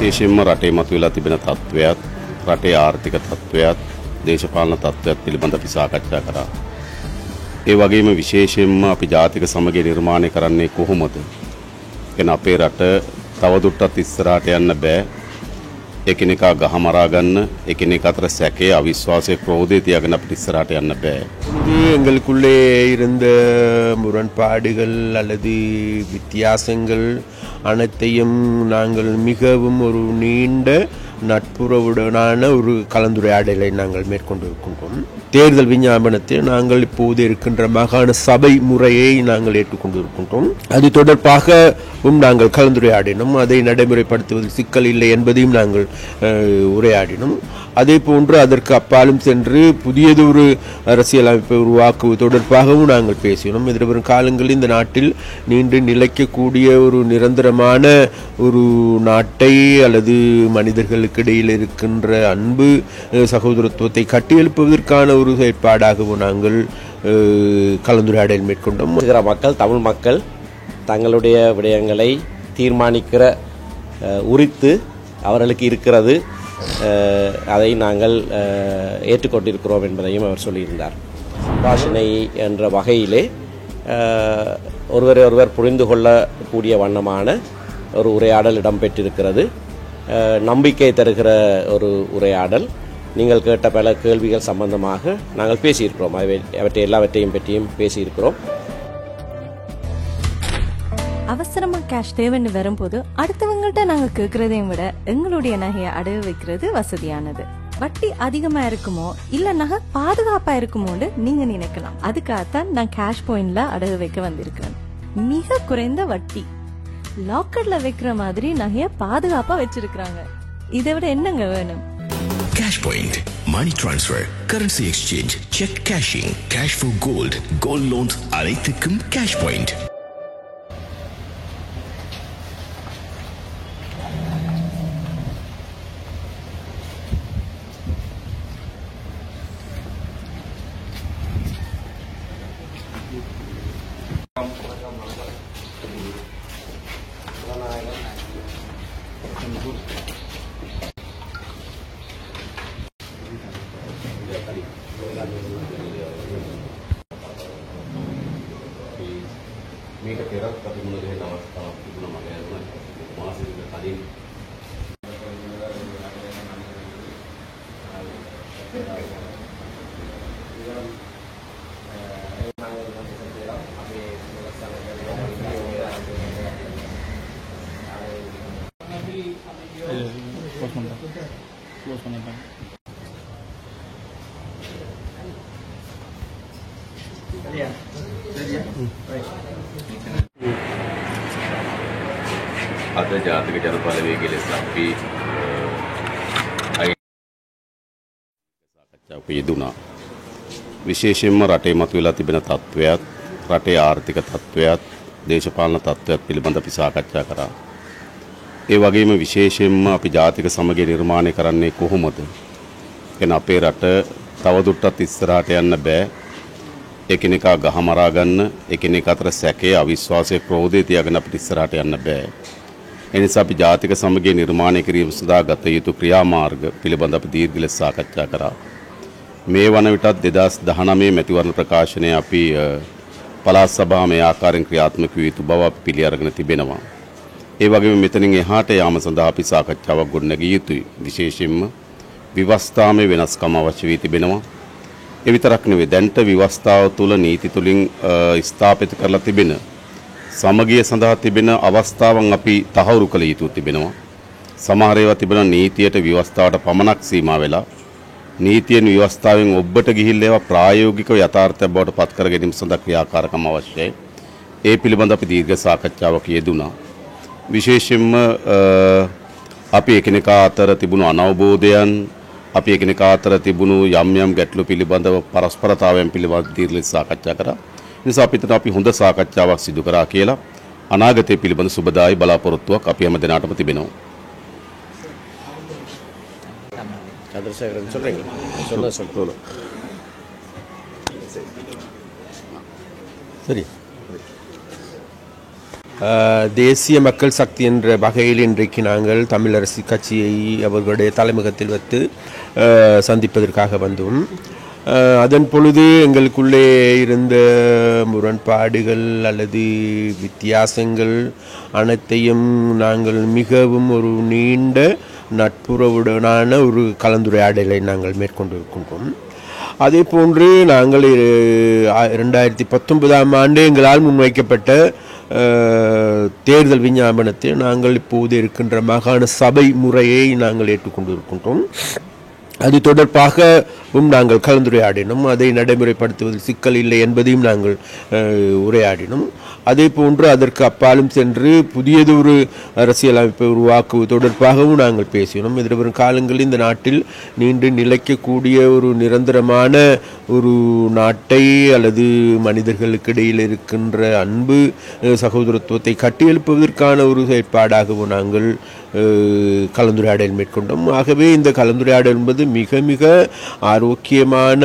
විශේෂයෙන්ම රටේ මතුවලා තිබෙන තත්ත්වයක්, රටේ ආර්ථික තත්ත්වයක්, දේශපාලන තත්ත්වයක් පිළිබඳ අපි සාකච්ඡා කරා. ඒ වගේම විශේෂයෙන්ම අපි ජාතික සමගිය නිර්මාණය කරන්නේ කොහොමද? කියන අපේ රට තවදුරටත් ඉස්සරහට යන්න බෑ. එකිනෙකා ගහමරා ගන්න, එකිනෙකා අතර සැකේ, අවිශ්වාසයේ, ක්‍රෝධය තියාගෙන අපිට ඉස්සරහට යන්න බෑ. எங்களுக்குள்ளே இருந்த முரண்பாடுகள் அல்லது வித்தியாசங்கள் அனைத்தையும் நாங்கள் மிகவும் ஒரு நீண்ட நட்புறவுடனான ஒரு கலந்துரையாடலை நாங்கள் மேற்கொண்டிருக்கின்றோம். தேர்தல் விஞ்ஞாபனத்தில் நாங்கள் இப்போது இருக்கின்ற மாகாண சபை முறையை நாங்கள் ஏற்றுக்கொண்டிருக்கின்றோம். அது தொடர்பாகவும் நாங்கள் கலந்துரையாடினோம். அதை நடைமுறைப்படுத்துவதில் சிக்கல் இல்லை என்பதையும் நாங்கள் உரையாடினோம். அதே போன்று அதற்கு அப்பாலும் சென்று புதியதொரு அரசியலமைப்பை உருவாக்குவது தொடர்பாகவும் நாங்கள் பேசினோம். எதிர்வரும் காலங்களில் இந்த நாட்டில் நீண்டு நிலைக்கக்கூடிய ஒரு நிரந்தரமான ஒரு நாட்டை அல்லது மனிதர்களுக்கு இடையில் இருக்கின்ற அன்பு சகோதரத்துவத்தை கட்டியெழுப்புவதற்கான ஒரு செயற்பாடாகவும் நாங்கள் கலந்துரையாடல் மேற்கொண்டோம். மக்கள், தமிழ் மக்கள் தங்களுடைய விடயங்களை தீர்மானிக்கிற உரித்து அவர்களுக்கு இருக்கிறது. அதை நாங்கள் ஏற்றுக்கொண்டிருக்கிறோம் என்பதையும் அவர் சொல்லியிருந்தார். பாஷனை என்ற வகையிலே ஒருவரை ஒருவர் புரிந்து கொள்ளக்கூடிய வண்ணமான ஒரு உரையாடல் இடம்பெற்றிருக்கிறது. நம்பிக்கை தருகிற ஒரு உரையாடல். நீங்கள் கேட்ட பல கேள்விகள் சம்பந்தமாக நாங்கள் பேசியிருக்கிறோம். அவற்றை எல்லாவற்றையும் பற்றியும் பேசியிருக்கிறோம். அவசரமா கேஷ் தேவைன்னு வரும்போது அடுத்தவங்கள்ட்ட நாங்க கேட்கறதையும் விட எங்களுடைய நகையை அடகு வைக்கிறது வசதியானது. வட்டி அதிகமா இருக்குமோ இல்ல நகை பாதுகாப்பா இருக்குமோன்னு நீங்க நினைக்கலாம். அதுக்காகத்தான் நான் கேஷ் பாயிண்ட்ல அடகு வைக்க வந்திருக்கேன். மிக குறைந்த வட்டி, லாக்கர்ல வைக்கிற மாதிரி நகைய பாதுகாப்பா வச்சிருக்காங்க. இதை விட என்னங்க வேணும்? Cash Point, money transfer, currency exchange, check cashing, cash for gold, gold loans அனைத்துக்கும் Cash Point. මේක පෙරත් අපි මුල දෙන අවස්ථාවක් තිබුණා මම යනවා මාසෙකට කලින් අද ජාතික ජනබලවේගයේ ලෙස අපි සාකච්ඡාවක යෙදුණා. විශේෂයෙන්ම රටේ මතුවලා තිබෙන තත්ත්වයක්, රටේ ආර්ථික තත්ත්වයක්, දේශපාලන තත්ත්වයක් පිළිබඳ අපි සාකච්ඡා කරා. ඒ වගේම විශේෂයෙන්ම අපි ජාතික සමගිය නිර්මාණය කරන්නේ කොහොමද? කියන අපේ රට තවදුරටත් ඉස්සරහට යන්න බෑ. එකිනෙකා ගහමරා ගන්න, එකිනෙකා අතර සැකේ, අවිශ්වාසයේ, ක්‍රෝධය තියාගෙන අපිට ඉස්සරහට යන්න බෑ. ඒ නිසා අපි ජාතික සමගිය නිර්මාණය කිරීම සඳහා ගත යුතු ක්‍රියාමාර්ග පිළිබඳ අපි දීර්ඝ ලෙස සාකච්ඡා කරා. මේ වන විටත් 2019 මැතිවරණ ප්‍රකාශනය අපි පළාත් සභාව මේ ආකාරයෙන් ක්‍රියාත්මක විය යුතු බව අපි පිළි අරගෙන තිබෙනවා. ඒ වගේම මෙතනින් එහාට යාම සඳහා අපි සාකච්ඡාවක් ගොඩනගිය යුතුයි. විශේෂයෙන්ම විවස්ථාමය වෙනස්කම් අවශ්‍ය වී තිබෙනවා. ඒ විතරක් නෙවෙයි, දැන්ට විවස්ථාව තුළ නීති තුලින් ස්ථාපිත කරලා තිබෙන සමගිය සඳහා තිබෙන අවස්ථාවන් අපි තහවුරු කළ යුතු තිබෙනවා. සමහර ඒවා තිබෙන නීතියට විවස්ථාවට පමණක් සීමා වෙලා නීතියෙන් විවස්ථාවෙන් ඔබට ගිහිල්ලා ඒවා ප්‍රායෝගිකව යථාර්ථයක් බවට පත් කර ගැනීම සඳහා ක්‍රියාකාරකම් අවශ්‍යයි. ඒ පිළිබඳ අපි දීර්ඝ සාකච්ඡාවක් යෙදුණා. විශේෂයෙන්ම අපි එකිනෙකා අතර තිබුණු අනවබෝධයන්, අපි එකිනෙකා අතර තිබුණු යම් යම් ගැටලු පිළිබඳව පරස්පරතාවයන් පිළිබඳව දීර්ඝ සාකච්ඡා කරා. නිසා අපි හොඳ සාකච්ඡාවක් සිදු කරා කියලා අනාගතයේ පිළිබඳ සුබදායි බලාපොරොත්තුවක් අපි හැම දිනකටම තිබෙනවා. சந்திரசேகரன் சொல்றீங்க? சொல்லுங்க. சரி. தேசிய மக்கள் சக்தி என்ற வகையில் இன்றைக்கு நாங்கள் தமிழரசு கட்சியை அவர்களுடைய தலைமுகத்தில் வைத்து சந்திப்பதற்காக வந்தோம். அதன் பொழுது எங்களுக்குள்ளே இருந்த முரண்பாடுகள் அல்லது வித்தியாசங்கள் அனைத்தையும் நாங்கள் மிகவும் ஒரு நீண்ட நட்புறவுடனான ஒரு கலந்துரையாடலை நாங்கள் மேற்கொண்டிருக்கின்றோம். அதே போன்று நாங்கள் 2019 ஆண்டு எங்களால் முன்வைக்கப்பட்ட தேர்தல் விஞ்ஞாபனத்தில் நாங்கள் இப்போது இருக்கின்ற மாகாண சபை முறையை நாங்கள் ஏற்றுக்கொண்டிருக்கின்றோம். அது தொடர்பாகவும் நாங்கள் கலந்துரையாடினோம். அதை நடைமுறைப்படுத்துவதில் சிக்கல் இல்லை என்பதையும் நாங்கள் உரையாடினோம். அதே போன்று அதற்கு அப்பாலும் சென்று புதியதொரு அரசியலமைப்பை உருவாக்குவது தொடர்பாகவும் நாங்கள் பேசினோம். எதிர்வரும் காலங்களில் இந்த நாட்டில் நீண்டு நிலைக்கக்கூடிய ஒரு நிரந்தரமான ஒரு நாட்டை அல்லது மனிதர்களுக்கு இடையில் இருக்கின்ற அன்பு சகோதரத்துவத்தை கட்டியெழுப்புவதற்கான ஒரு செயற்பாடாகவும் நாங்கள் கலந்துரையாடல் மேற்கொண்டோம். ஆகவே இந்த கலந்துரையாடல் என்பது மிக மிக ஆரோக்கியமான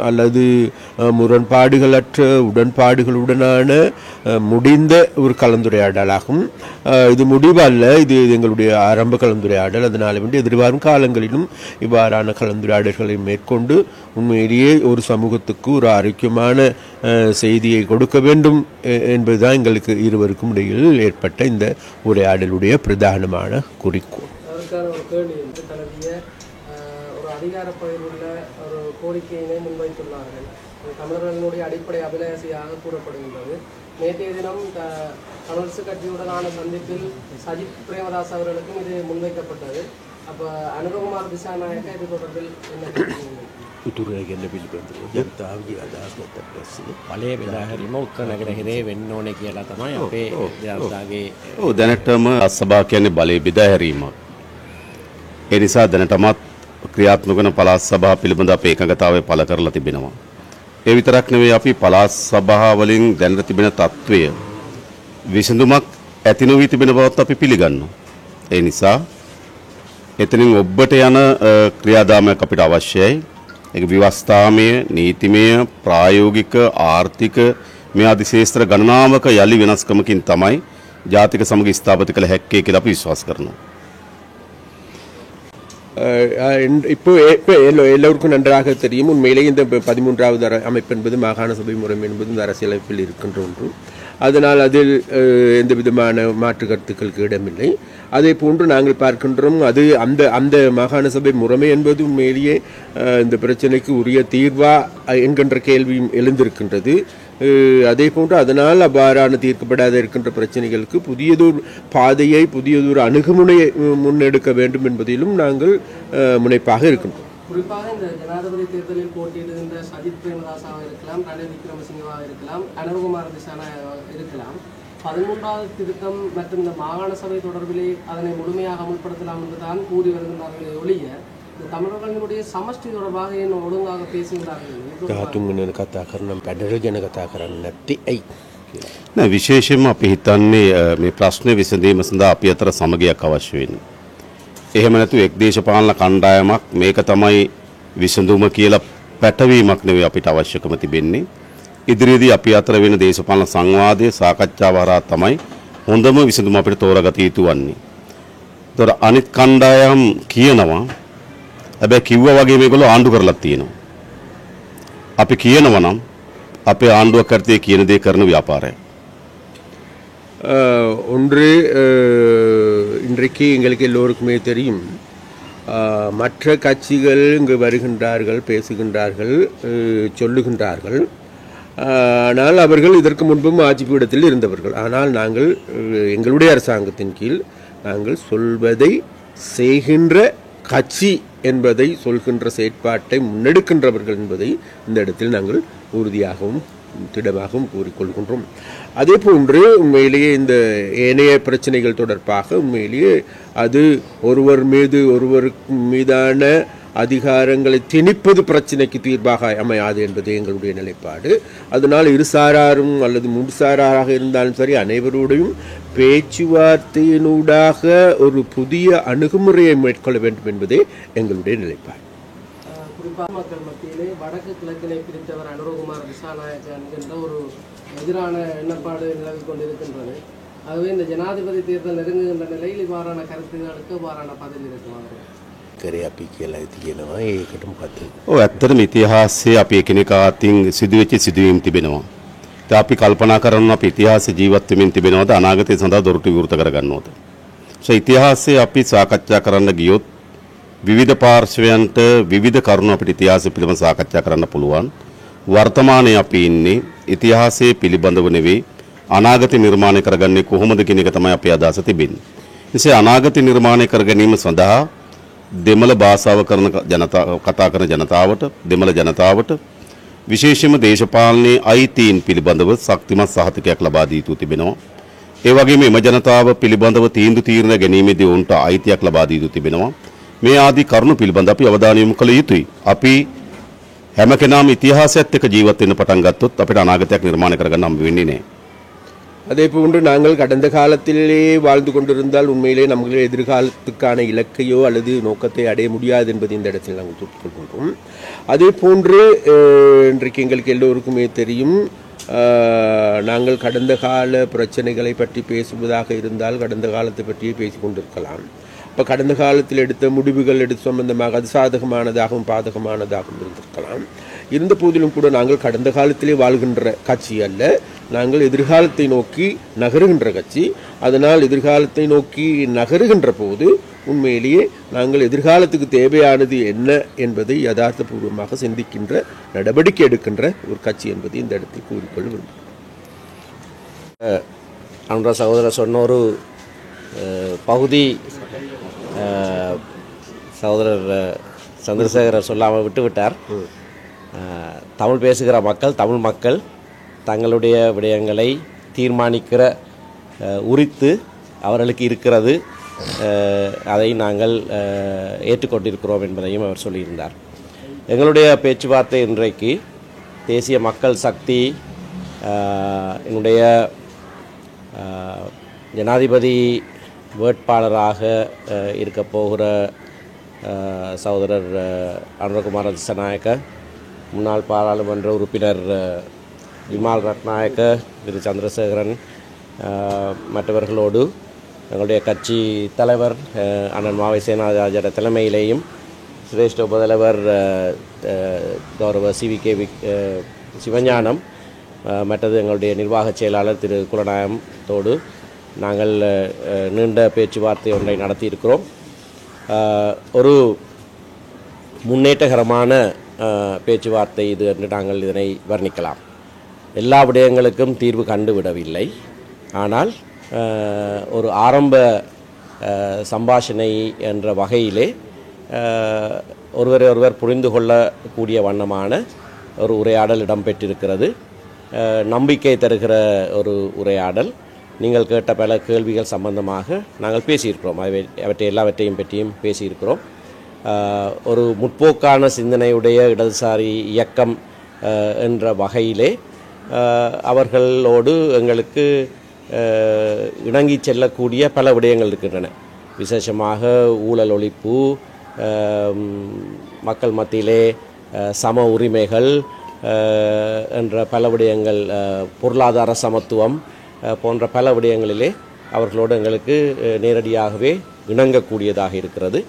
அல்லது முரண்பாடுகளற்ற உடன்பாடுகளுடனான முடிந்த ஒரு கலந்துரையாடலாகும். இது முடிவல்ல, இது எங்களுடைய ஆரம்ப கலந்துரையாடல். அதனால வேண்டி எதிர்வரும் காலங்களிலும் இவ்வாறான கலந்துரையாடல்களை மேற்கொண்டு உண்மையிலேயே ஒரு சமூகத்துக்கு ஒரு ஆரோக்கியமான செய்தியை கொடுக்க வேண்டும் என்பதுதான் எங்களுக்கு இருவருக்கும் இடையில் ஏற்பட்ட இந்த உரையாடலுடைய பிரதானமான குறிக்கோள். அதிகார பகிர்வுள்ள ஒரு கோரிக்கையினை முன்வைத்துள்ளார்கள். தமிழர்களுடைய அடிப்படை அபிலாஷையாக கூறப்படுகின்றது. நேற்றைய தினம் தமிழரசு கட்சியுடனான சந்திப்பில் சஜித் பிரேமதாஸ் அவர்களுக்கும் இது முன்வைக்கப்பட்டது. அப்போ அனுரகுமார் திசாநாயக்க இது தொடர்பில் என்ன පලේ වෙලාහැරීම උත්තරනගරහිරේ වෙන්න ඕනේ කියලා තමයි අපේ ජනතාවගේ දැනටම අස්සභා කියන්නේ බලය බෙදා හැරීමක්. ඒ නිසා දැනටමත් ක්‍රියාත්මක වන පළාත් සභා පිළිබඳ අපේ එකඟතාවය පළ කරලා තිබෙනවා. ඒ විතරක් නෙවෙයි අපි පළාත් සභා වලින් දැනට තිබෙන තත්ත්වය විසඳුමක් ඇති නොවී තිබෙන බවත් අපි පිළිගන්නවා. ඒ නිසා එතනින් ඔබට යන ක්‍රියාදාමයක් අපිට අවශ්‍යයි. ඒක ව්‍යවස්ථාමය, නීතිමය, ප්‍රායෝගික, ආර්ථික මේ ආදී ශේෂ්ත්‍ර ගණනාවක යලි වෙනස්කමකින් තමයි ජාතික සමග ස්ථාපිත කළ හැක්කේ කියලා අපි විශ්වාස කරනවා. இப்போ எல்லோருக்கும் நன்றாக தெரியும். உண்மையிலேயே இந்த 13வது அமைப்பு என்பது மாகாண சபை முறை என்பது இந்த அரசியலமைப்பில் இருக்கின்ற ஒன்று. அதனால் அதில் எந்த விதமான மாற்று கருத்துக்களுக்கு இடமில்லை. அதே போன்று நாங்கள் பார்க்கின்றோம் அது அந்த மாகாண சபை முறைமை என்பது உண்மையிலேயே இந்த பிரச்சனைக்கு உரிய தீர்வா என்கின்ற கேள்வியும் எழுந்திருக்கின்றது. அதே போன்று அதனால் அவ்வாறான தீர்க்கப்படாத இருக்கின்ற பிரச்சனைகளுக்கு புதியதொரு பாதையை புதியதொரு அணுகுமுனையை முன்னெடுக்க வேண்டும் என்பதிலும் நாங்கள் முனைப்பாக இருக்கின்றோம். குறிப்பாக இந்த ஜனாதிபதி தேர்தலில் போட்டியிடுகின்ற சஜித் பிரேமதாசாவாக இருக்கலாம், ரணில் விக்ரமசிங்கவாக இருக்கலாம், அனுரகுமார் திசாநாயகவாக இருக்கலாம், 13வது திருத்தம் மற்றும் இந்த மாகாண சபை தொடர்பிலே அதனை முழுமையாக அமுல்படுத்தலாம் என்று தான் கூறி வருகின்றார்களே ஒழிய தமிழர்களுடைய சமஷ்டி தொடர்பாக என்ன ஒழுங்காக பேசுகிறார்கள். විශේෂයෙන්ම අපි හිතන්නේ මේ ප්‍රශ්නේ විසඳීම සඳහා අපි අතර සමගියක් අවශ්‍ය වෙනවා. එහෙම නැතු එක් දේශපාලන කණ්ඩායමක් මේක තමයි විසඳුම කියලා පැටවීමක් නෙවෙයි අපිට අවශ්‍යකම තිබෙන්නේ. ඉදිරියේදී අපි අතර වෙන දේශපාලන සංවාදය සාකච්ඡාව හරහා තමයි හොඳම විසඳුම අපිට තෝරාගත යුතු වන්නේ. ඒතර අනිත් කණ්ඩායම් කියනවා හැබැයි කිව්වා වගේ මේගොල්ලෝ ආණ්ඩු කරලා තියෙනවා. අපි කියනවා නම් අපේ ආණ්ඩුවක් කරතේ කියන දේ කරන ව්‍යාපාරය. ஒன்று இன்றைக்கு எங்களுக்கு எல்லோருக்குமே தெரியும். மற்ற கட்சிகள் இங்கு வருகின்றார்கள், பேசுகின்றார்கள், சொல்லுகின்றார்கள். ஆனால் அவர்கள் இதற்கு முன்பும் ஆட்சி பீடத்தில் இருந்தவர்கள். ஆனால் நாங்கள் எங்களுடைய அரசாங்கத்தின் கீழ் நாங்கள் சொல்வதை செய்கின்ற கட்சி என்பதை சொல்கின்ற செயற்பாட்டை முன்னெடுக்கின்றவர்கள் என்பதை இந்த இடத்தில் நாங்கள் உறுதியாகவும் திடமாகவும் கூறிக்கொள்கின்றோம். அதே போன்று உண்மையிலேயே இந்த ஏனைய பிரச்சனைகள் தொடர்பாக உண்மையிலேயே அது ஒருவர் மீதான அதிகாரங்களை திணிப்பது பிரச்சனைக்கு தீர்வாக அமையாது என்பது எங்களுடைய நிலைப்பாடு. அதனால் இருசாராரும் அல்லது முன்சாராக இருந்தாலும் சரி அனைவரோடையும் பேச்சுவார்த்தையினூடாக ஒரு புதிய அணுகுமுறையை மேற்கொள்ள வேண்டும் என்பதே எங்களுடைய நிலைப்பாடு. குறிப்பாக மக்கள் மத்தியிலே வடக்கு கிழக்கினை பிரித்தவர் அனுரகுமார் திசாநாயக்க என்கின்ற ஒரு எதிரான எண்ணப்பாடு நிலவிக் கொண்டிருக்கின்றது. ஆகவே இந்த ஜனாதிபதி தேர்தல் நெருங்குகின்ற நிலையில் இவ்வாறான கருத்துகளுக்கு இவ்வாறான பதில் இருக்குவாங்க. කරේ අපි කියලා තියෙනවා ඒකටම පත් ඇත්තටම ඉතිහාසයේ අපි එකිනෙකා අතින් සිදුවෙච්ච සිදුවීම් තිබෙනවා. ඉතින් අපි කල්පනා කරනවා අපි ඉතිහාසයේ ජීවත් වෙමින් තිබෙනවද අනාගතය සඳහා දොරටු විවෘත කරගන්නවද? ඉතිහාසයේ අපි සාකච්ඡා කරන්න ගියොත් විවිධ පාර්ශවයන්ට විවිධ කරුණු අපිට ඉතිහාසය පිළිබඳව සාකච්ඡා කරන්න පුළුවන්. වර්තමානයේ අපි ඉන්නේ ඉතිහාසයේ පිළිබඳව නෙවෙයි අනාගතය නිර්මාණය කරගන්නේ කොහොමද කියන එක තමයි අපේ අදහස තිබෙන්නේ. එසේ අනාගතය නිර්මාණය කර ගැනීම සඳහා දෙමළ භාෂාව කරන කතා කරන ජනතාවට දෙමළ ජනතාවට විශේෂයෙන්ම දේශපාලනයේ අයිතීන් පිළිබඳව ශක්තිමත් සහතිකයක් ලබා දී යුතු තිබෙනවා. ඒ වගේම එම ජනතාව පිළිබඳව තීන්දුව తీරන ගැනීමේදී ඔවුන්ට අයිතියක් ලබා දී යුතු තිබෙනවා. මේ ආදී කරුණු පිළිබඳව අපි අවධානය යොමු කළ යුතුයි. අපි හැම කෙනාම ඉතිහාසයත් එක්ක ජීවත් වෙන්න පටන් ගත්තොත් අපිට අනාගතයක් නිර්මාණය කරගන්න හම්බ වෙන්නේ නැහැ. அதே போன்று நாங்கள் கடந்த காலத்திலே வாழ்ந்து கொண்டிருந்தால் உண்மையிலே நம்மளே எதிர்காலத்துக்கான இலக்கையோ அல்லது நோக்கத்தை அடைய முடியாது என்பது இந்த இடத்தில் நாங்கள் ஒத்துக்கொள்கின்றோம். அதே போன்று இன்றைக்கு எங்களுக்கு எல்லோருக்குமே தெரியும், நாங்கள் கடந்த கால பிரச்சனைகளை பற்றி பேசுவதாக இருந்தால் கடந்த காலத்தை பற்றியே பேசிக் கொண்டிருக்கலாம். இப்போ கடந்த காலத்தில் எடுத்த முடிவுகள் சம்பந்தமாக அது சாதகமானதாகவும் பாதகமானதாகவும் இருந்திருக்கலாம். இருந்த போதிலும் கூட நாங்கள் கடந்த காலத்திலே வாழ்கின்ற கட்சி அல்ல, நாங்கள் எதிர்காலத்தை நோக்கி நகருகின்ற கட்சி. அதனால் எதிர்காலத்தை நோக்கி நகருகின்ற போது உண்மையிலேயே நாங்கள் எதிர்காலத்துக்கு தேவையானது என்ன என்பதை யதார்த்தபூர்வமாக சிந்திக்கின்ற நடவடிக்கை எடுக்கின்ற ஒரு கட்சி என்பதை இந்த இடத்தில் கூறிக்கொள்ள விரும்புகிறேன். அனுரா சகோதரர் சொன்ன ஒரு பகுதி சகோதரர் சந்திரசேகரர் சொல்லாமல் விட்டுவிட்டார். தமிழ் பேசுகிற மக்கள், தமிழ் மக்கள் தங்களுடைய விடயங்களை தீர்மானிக்கிற உரித்து அவர்களுக்கு இருக்கிறது. அதை நாங்கள் ஏற்றுக்கொண்டிருக்கிறோம் என்பதையும் அவர் சொல்லியிருந்தார். எங்களுடைய பேச்சுவார்த்தை இன்றைக்கு தேசிய மக்கள் சக்தி என்னுடைய ஜனாதிபதி வேட்பாளராக இருக்க போகிற சகோதரர் அனுரகுமார திசாநாயக்க, முன்னாள் பாராளுமன்ற உறுப்பினர் விமால் ரத்நாயக்க, திரு சந்திரசேகரன் மற்றவர்களோடு எங்களுடைய கட்சி தலைவர் அண்ணன் மாவை சேனாராஜர தலைமையிலேயும் சிரேஷ்ட உபதலைவர் கௌரவ CVK சிவஞானம், மற்றது எங்களுடைய நிர்வாக செயலாளர் திரு குலநாயகத்தோடு நாங்கள் நீண்ட பேச்சுவார்த்தை ஒன்றை நடத்தியிருக்கிறோம். ஒரு முன்னேற்றகரமான பேச்சுவார்த்தை இது என்று நாங்கள் இதனை வர்ணிக்கலாம். எல்லா விடயங்களுக்கும் தீர்வு கண்டுவிடவில்லை, ஆனால் ஒரு ஆரம்ப சம்பாஷணை என்ற வகையிலே ஒருவர் புரிந்து கொள்ளக்கூடிய வண்ணமான ஒரு உரையாடல் இடம்பெற்றிருக்கிறது. நம்பிக்கை தருகிற ஒரு உரையாடல். நீங்கள் கேட்ட பல கேள்விகள் சம்பந்தமாக நாங்கள் பேசியிருக்கிறோம். அவற்றை எல்லாவற்றையும் பற்றியும் பேசியிருக்கிறோம். ஒரு முற்போக்கான சிந்தனையுடைய இடதுசாரி இயக்கம் என்ற வகையிலே அவர்களோடு எங்களுக்கு இணங்கி செல்லக்கூடிய பல விடயங்கள் இருக்கின்றன. விசேஷமாக ஊழல் ஒழிப்பு, மக்கள் மத்தியிலே சம உரிமைகள் என்ற பல விடயங்கள், பொருளாதார சமத்துவம் போன்ற பல விடயங்களிலே அவர்களோடு எங்களுக்கு நேரடியாகவே இணங்கக்கூடியதாக இருக்கிறது.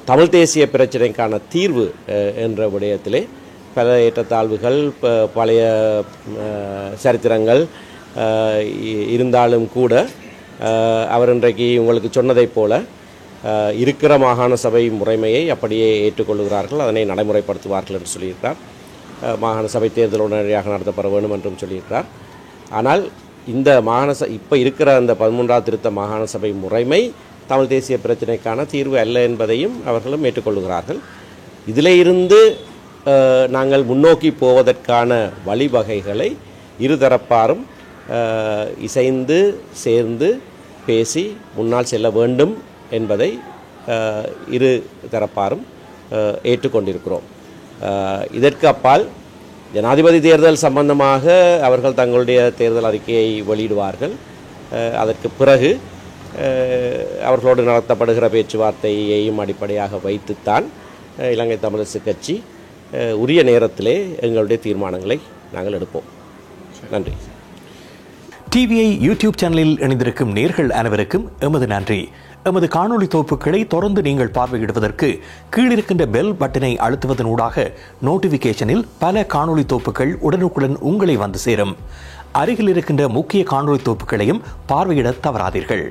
தமிழ் தேசிய பிரச்சனைக்கான தீர்வு என்ற விடயத்திலே பல ஏற்றத்தாழ்வுகள், பழைய சரித்திரங்கள் இருந்தாலும் கூட அவர் இன்றைக்கு உங்களுக்கு சொன்னதைப் போல இருக்கிற மாகாண சபை முறைமையை அப்படியே ஏற்றுக்கொள்கிறார்கள், அதனை நடைமுறைப்படுத்துவார்கள் என்று சொல்லியிருக்கிறார். மாகாண சபை தேர்தல் உடனடியாக நடத்தப்பட வேண்டும் என்றும் சொல்லியிருக்கிறார். ஆனால் இந்த இப்போ இருக்கிற அந்த 13ஆவது திருத்த மாகாண சபை முறைமை தமிழ் தேசிய பிரச்சனைக்கான தீர்வு அல்ல என்பதையும் அவர்களும் ஏற்றுக்கொள்கிறார்கள். இதில் இருந்து நாங்கள் முன்னோக்கி போவதற்கான வழிவகைகளை இருதரப்பாரும் இசைந்து சேர்ந்து பேசி முன்னால் செல்ல வேண்டும் என்பதை இரு தரப்பாரும் ஏற்றுக்கொண்டிருக்கிறோம். இதற்கு அப்பால் ஜனாதிபதி தேர்தல் சம்பந்தமாக அவர்கள் தங்களுடைய தேர்தல் அறிக்கையை வெளியிடுவார்கள். அதற்கு பிறகு அவர்களோடு நடத்தப்படுகிற பேச்சுவார்த்தையையும் அடிப்படையாக வைத்துத்தான் இலங்கை தமிழரசு கட்சி உரிய நேரத்திலே எங்களுடைய தீர்மானங்களை நாங்கள் எடுப்போம். நன்றி. டிவிஐ யூடியூப் சேனலில் இணைந்திருக்கும் நேர்கள் அனைவருக்கும் எமது நன்றி. எமது காணொளி தொகுப்புகளை தொடர்ந்து நீங்கள் பார்வையிடுவதற்கு கீழிருக்கின்ற பெல் பட்டனை அழுத்துவதனூடாக நோட்டிபிகேஷனில் பல காணொளி தொகுப்புகள் உடனுக்குடன் உங்களை வந்து சேரும். அருகில் இருக்கின்ற முக்கிய காணொளி தொகுப்புகளையும் பார்வையிட தவறாதீர்கள்.